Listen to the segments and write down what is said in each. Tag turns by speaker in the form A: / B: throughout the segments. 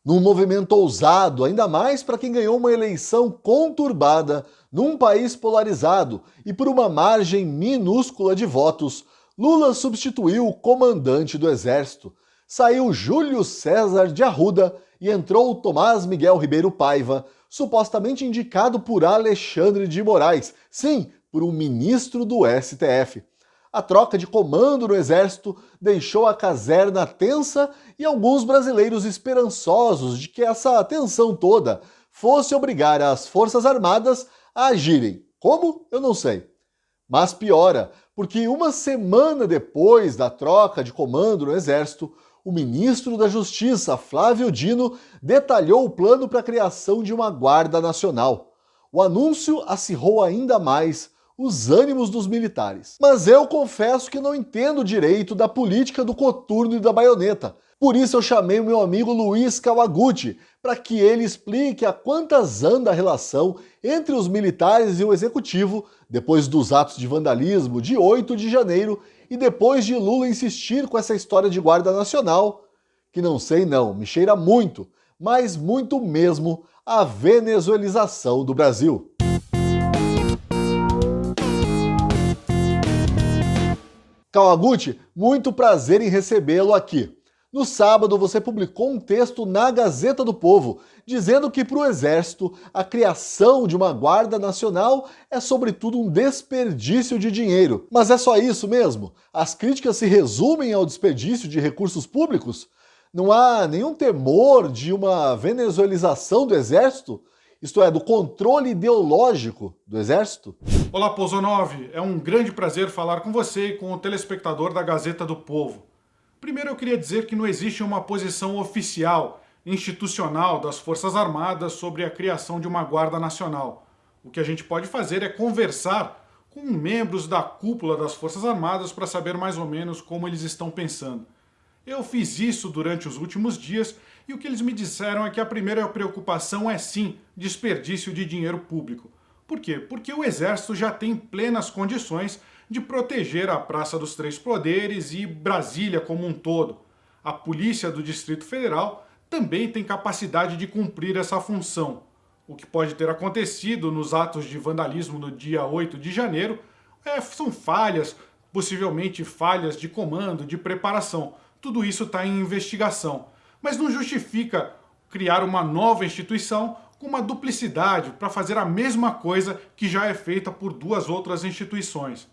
A: Num movimento ousado, ainda mais para quem ganhou uma eleição conturbada, num país polarizado e por uma margem minúscula de votos, Lula substituiu o comandante do Exército. Saiu Júlio César de Arruda e entrou Tomás Miguel Ribeiro Paiva, supostamente indicado por Alexandre de Moraes, sim, por um ministro do STF. A troca de comando no Exército deixou a caserna tensa e alguns brasileiros esperançosos de que essa tensão toda fosse obrigar as Forças Armadas a agirem. Como? Eu não sei. Mas piora, porque uma semana depois da troca de comando no Exército, o ministro da Justiça, Flávio Dino, detalhou o plano para a criação de uma Guarda Nacional. O anúncio acirrou ainda mais os ânimos dos militares. Mas eu confesso que não entendo direito da política do coturno e da baioneta. Por isso eu chamei o meu amigo Luiz Kawaguchi para que ele explique a quantas anda a relação entre os militares e o executivo depois dos atos de vandalismo de 8 de janeiro e depois de Lula insistir com essa história de Guarda Nacional, que não sei não, me cheira muito, mas muito mesmo, a venezuelização do Brasil. Kawaguchi, muito prazer em recebê-lo aqui. No sábado, você publicou um texto na Gazeta do Povo, dizendo que para o Exército, a criação de uma Guarda Nacional é sobretudo um desperdício de dinheiro. Mas é só isso mesmo? As críticas se resumem ao desperdício de recursos públicos? Não há nenhum temor de uma venezuelização do Exército? Isto é, do controle ideológico do Exército?
B: Olá, Pozonov. É um grande prazer falar com você e com o telespectador da Gazeta do Povo. Primeiro eu queria dizer que não existe uma posição oficial, institucional das Forças Armadas sobre a criação de uma Guarda Nacional. O que a gente pode fazer é conversar com membros da cúpula das Forças Armadas para saber mais ou menos como eles estão pensando. Eu fiz isso durante os últimos dias e o que eles me disseram é que a primeira preocupação é sim desperdício de dinheiro público. Por quê? Porque o Exército já tem plenas condições de proteger a Praça dos Três Poderes e Brasília como um todo. A Polícia do Distrito Federal também tem capacidade de cumprir essa função. O que pode ter acontecido nos atos de vandalismo no dia 8 de janeiro são falhas, possivelmente falhas de comando, de preparação. Tudo isso está em investigação. Mas não justifica criar uma nova instituição com uma duplicidade para fazer a mesma coisa que já é feita por duas outras instituições.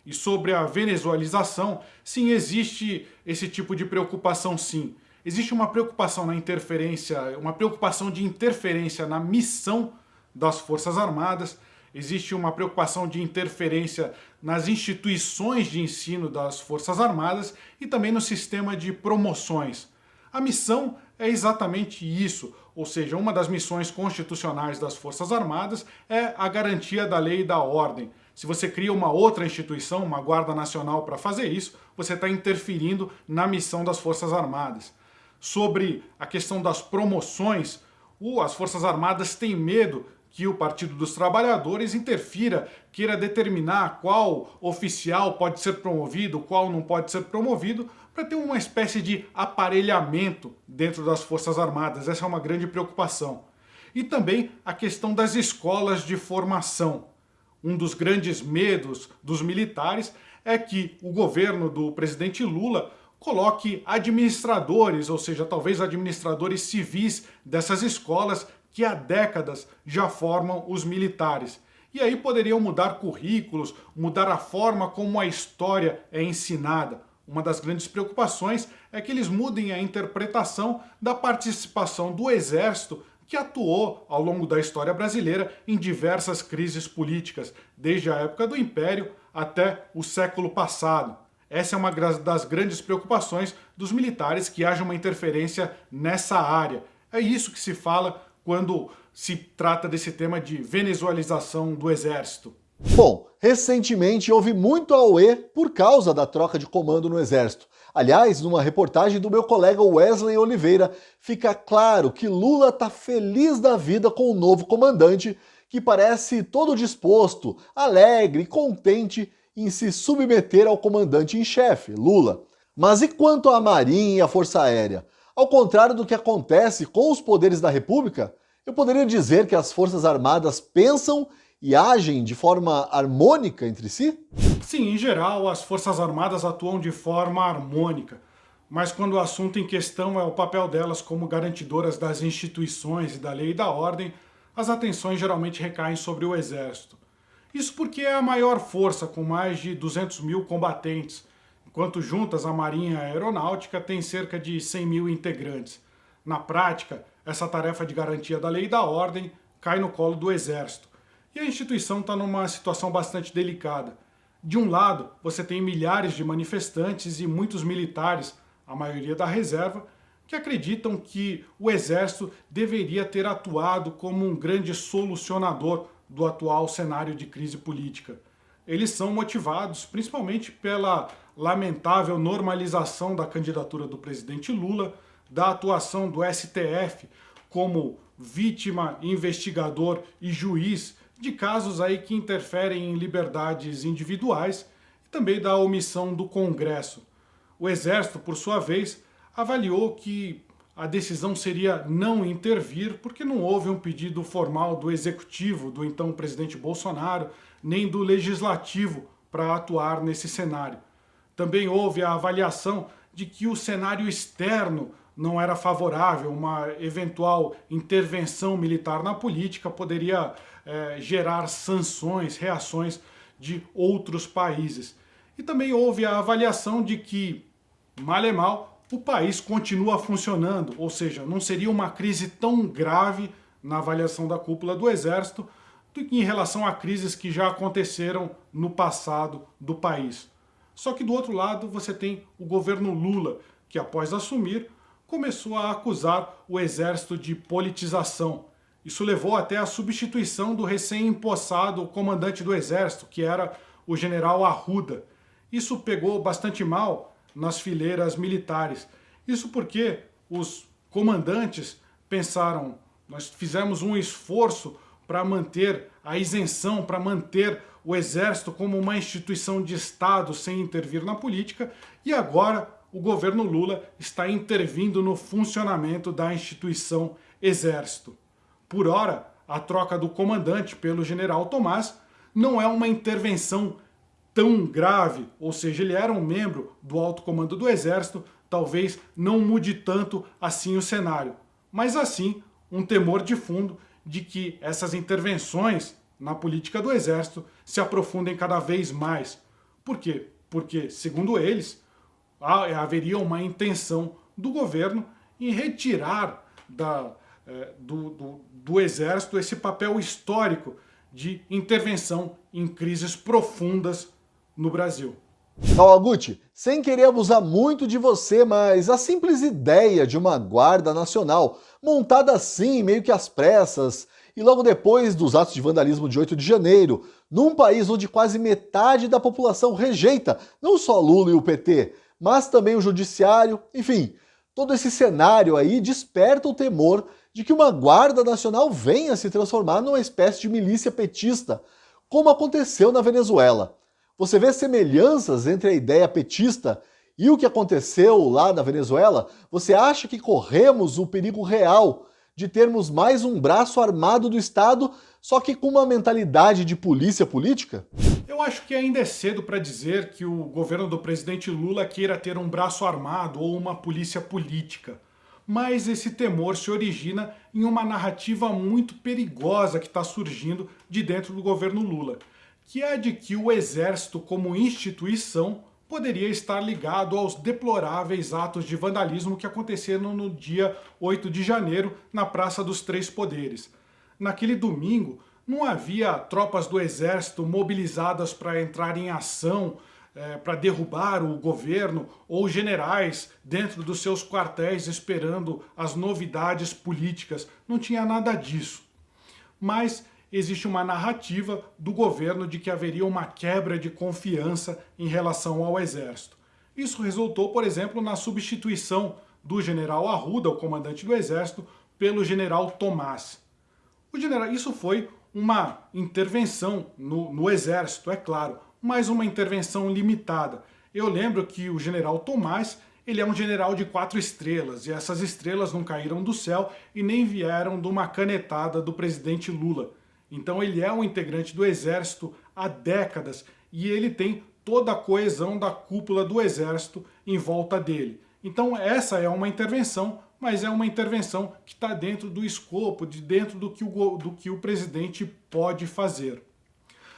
B: E sobre a venezuelização, sim, existe esse tipo de preocupação, sim. Existe uma preocupação na interferência, uma preocupação de interferência na missão das Forças Armadas, existe uma preocupação de interferência nas instituições de ensino das Forças Armadas e também no sistema de promoções. A missão é exatamente isso, ou seja, uma das missões constitucionais das Forças Armadas é a garantia da lei e da ordem. Se você cria uma outra instituição, uma Guarda Nacional, para fazer isso, você está interferindo na missão das Forças Armadas. Sobre a questão das promoções, as Forças Armadas têm medo que o Partido dos Trabalhadores interfira, queira determinar qual oficial pode ser promovido, qual não pode ser promovido, para ter uma espécie de aparelhamento dentro das Forças Armadas. Essa é uma grande preocupação. E também a questão das escolas de formação. Um dos grandes medos dos militares é que o governo do presidente Lula coloque administradores, ou seja, talvez administradores civis dessas escolas que há décadas já formam os militares. E aí poderiam mudar currículos, mudar a forma como a história é ensinada. Uma das grandes preocupações é que eles mudem a interpretação da participação do Exército, que atuou ao longo da história brasileira em diversas crises políticas, desde a época do Império até o século passado. Essa é uma das grandes preocupações dos militares, que haja uma interferência nessa área. É isso que se fala quando se trata desse tema de venezuelização do Exército.
A: Bom, recentemente houve muito auê por causa da troca de comando no Exército. Aliás, numa reportagem do meu colega Wesley Oliveira, fica claro que Lula está feliz da vida com o novo comandante, que parece todo disposto, alegre e contente em se submeter ao comandante em chefe, Lula. Mas e quanto à Marinha e à Força Aérea? Ao contrário do que acontece com os poderes da República, eu poderia dizer que as Forças Armadas pensam e agem de forma harmônica entre si?
B: Sim, em geral, as Forças Armadas atuam de forma harmônica, mas quando o assunto em questão é o papel delas como garantidoras das instituições e da lei e da ordem, as atenções geralmente recaem sobre o Exército. Isso porque é a maior força, com mais de 200 mil combatentes, enquanto juntas a Marinha e a Aeronáutica têm cerca de 100 mil integrantes. Na prática, essa tarefa de garantia da lei e da ordem cai no colo do Exército. E a instituição está numa situação bastante delicada. De um lado, você tem milhares de manifestantes e muitos militares, a maioria da reserva, que acreditam que o Exército deveria ter atuado como um grande solucionador do atual cenário de crise política. Eles são motivados principalmente pela lamentável normalização da candidatura do presidente Lula, da atuação do STF como vítima, investigador e juiz de casos aí que interferem em liberdades individuais e também da omissão do Congresso. O Exército, por sua vez, avaliou que a decisão seria não intervir porque não houve um pedido formal do Executivo, do então presidente Bolsonaro, nem do Legislativo para atuar nesse cenário. Também houve a avaliação de que o cenário externo não era favorável, uma eventual intervenção militar na política poderia gerar sanções, reações de outros países. E também houve a avaliação de que, mal é mal, o país continua funcionando, ou seja, não seria uma crise tão grave na avaliação da cúpula do Exército do que em relação a crises que já aconteceram no passado do país. Só que do outro lado você tem o governo Lula, que após assumir, começou a acusar o Exército de politização. Isso levou até a substituição do recém-empossado comandante do Exército, que era o general Arruda. Isso pegou bastante mal nas fileiras militares. Isso porque os comandantes pensaram, nós fizemos um esforço para manter a isenção, para manter o Exército como uma instituição de Estado sem intervir na política, e agora o governo Lula está intervindo no funcionamento da instituição Exército. Por ora, a troca do comandante pelo general Tomás não é uma intervenção tão grave, ou seja, ele era um membro do alto comando do Exército, talvez não mude tanto assim o cenário. Mas assim, um temor de fundo de que essas intervenções na política do Exército se aprofundem cada vez mais. Por quê? Porque, segundo eles, haveria uma intenção do governo em retirar do Exército esse papel histórico de intervenção em crises profundas no Brasil.
A: Kawaguchi, sem querer abusar muito de você, mas a simples ideia de uma guarda nacional montada assim, meio que às pressas, e logo depois dos atos de vandalismo de 8 de janeiro, num país onde quase metade da população rejeita não só Lula e o PT, mas também o judiciário, enfim, todo esse cenário aí desperta o temor de que uma guarda nacional venha se transformar numa espécie de milícia petista, como aconteceu na Venezuela. Você vê semelhanças entre a ideia petista e o que aconteceu lá na Venezuela? Você acha que corremos o perigo real de termos mais um braço armado do Estado, só que com uma mentalidade de polícia política?
B: Eu acho que ainda é cedo para dizer que o governo do presidente Lula queira ter um braço armado ou uma polícia política. Mas esse temor se origina em uma narrativa muito perigosa que está surgindo de dentro do governo Lula, que é a de que o Exército, como instituição, poderia estar ligado aos deploráveis atos de vandalismo que aconteceram no dia 8 de janeiro na Praça dos Três Poderes. Naquele domingo, não havia tropas do Exército mobilizadas para entrar em ação, para derrubar o governo, ou generais dentro dos seus quartéis esperando as novidades políticas. Não tinha nada disso. Mas existe uma narrativa do governo de que haveria uma quebra de confiança em relação ao Exército. Isso resultou, por exemplo, na substituição do general Arruda, o comandante do Exército, pelo general Tomás. Isso foi uma intervenção no Exército, é claro, mas uma intervenção limitada. Eu lembro que o general Tomás Ele é um general de 4 estrelas, e essas estrelas não caíram do céu e nem vieram de uma canetada do presidente Lula. Então ele é um integrante do Exército há décadas e ele tem toda a coesão da cúpula do Exército em volta dele. Então essa é uma intervenção, mas é uma intervenção que está dentro do escopo, dentro do que o presidente pode fazer.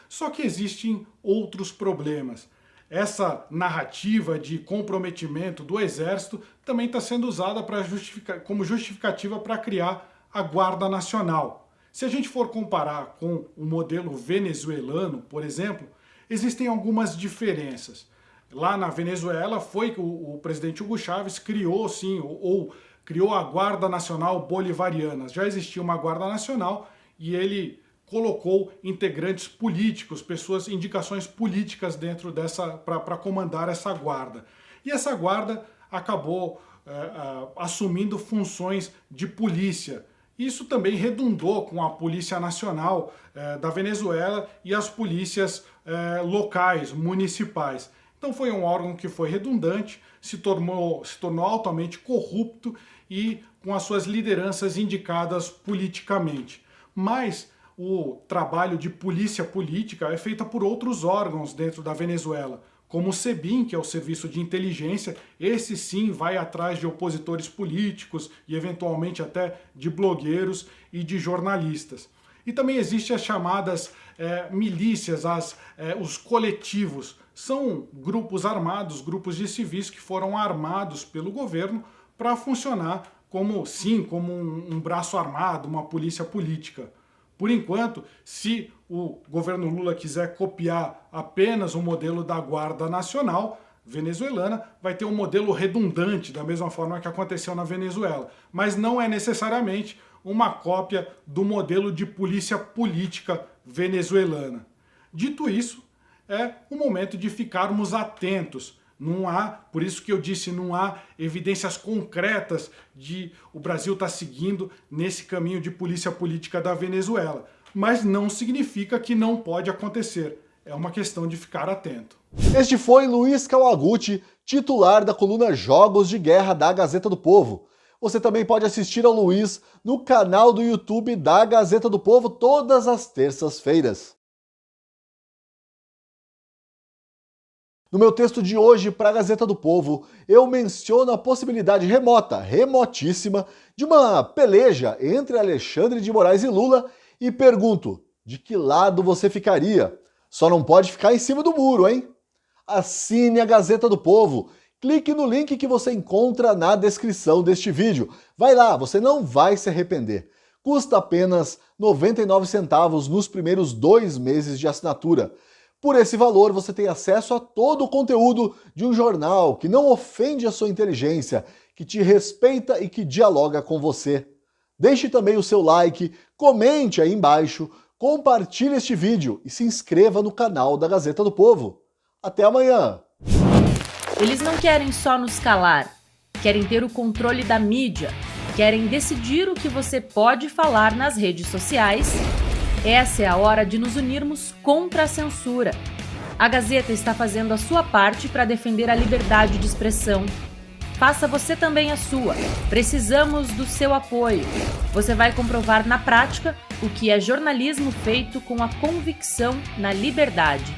B: Só que existem outros problemas. Essa narrativa de comprometimento do Exército também está sendo usada como justificativa para criar a Guarda Nacional. Se a gente for comparar com o modelo venezuelano, por exemplo, existem algumas diferenças. Lá na Venezuela foi que o presidente Hugo Chávez criou, sim, ou criou a Guarda Nacional Bolivariana. Já existia uma Guarda Nacional e ele colocou integrantes políticos, indicações políticas dentro para comandar essa guarda. E essa guarda acabou assumindo funções de polícia. Isso também redundou com a Polícia Nacional da Venezuela e as polícias locais, municipais. Então foi um órgão que foi redundante, se tornou altamente corrupto e com as suas lideranças indicadas politicamente. Mas o trabalho de polícia política é feito por outros órgãos dentro da Venezuela, como o SEBIN, que é o Serviço de Inteligência. Esse sim vai atrás de opositores políticos e eventualmente até de blogueiros e de jornalistas. E também existem as chamadas milícias, os coletivos. São grupos armados, grupos de civis que foram armados pelo governo para funcionar como um braço armado, uma polícia política. Por enquanto, se o governo Lula quiser copiar apenas o modelo da Guarda Nacional venezuelana, vai ter um modelo redundante, da mesma forma que aconteceu na Venezuela. Mas não é necessariamente uma cópia do modelo de polícia política venezuelana. Dito isso, é o momento de ficarmos atentos. Por isso que eu disse, não há evidências concretas de o Brasil estar seguindo nesse caminho de polícia política da Venezuela. Mas não significa que não pode acontecer. É uma questão de ficar atento.
A: Este foi Luiz Kawaguchi, titular da coluna Jogos de Guerra da Gazeta do Povo. Você também pode assistir ao Luiz no canal do YouTube da Gazeta do Povo todas as terças-feiras. No meu texto de hoje para a Gazeta do Povo, eu menciono a possibilidade remotíssima, de uma peleja entre Alexandre de Moraes e Lula e pergunto, de que lado você ficaria? Só não pode ficar em cima do muro, hein? Assine a Gazeta do Povo, clique no link que você encontra na descrição deste vídeo. Vai lá, você não vai se arrepender. Custa apenas 99 centavos nos primeiros 2 meses de assinatura. Por esse valor, você tem acesso a todo o conteúdo de um jornal que não ofende a sua inteligência, que te respeita e que dialoga com você. Deixe também o seu like, comente aí embaixo, compartilhe este vídeo e se inscreva no canal da Gazeta do Povo. Até amanhã!
C: Eles não querem só nos calar, querem ter o controle da mídia, querem decidir o que você pode falar nas redes sociais. Essa é a hora de nos unirmos contra a censura. A Gazeta está fazendo a sua parte para defender a liberdade de expressão. Faça você também a sua. Precisamos do seu apoio. Você vai comprovar na prática o que é jornalismo feito com a convicção na liberdade.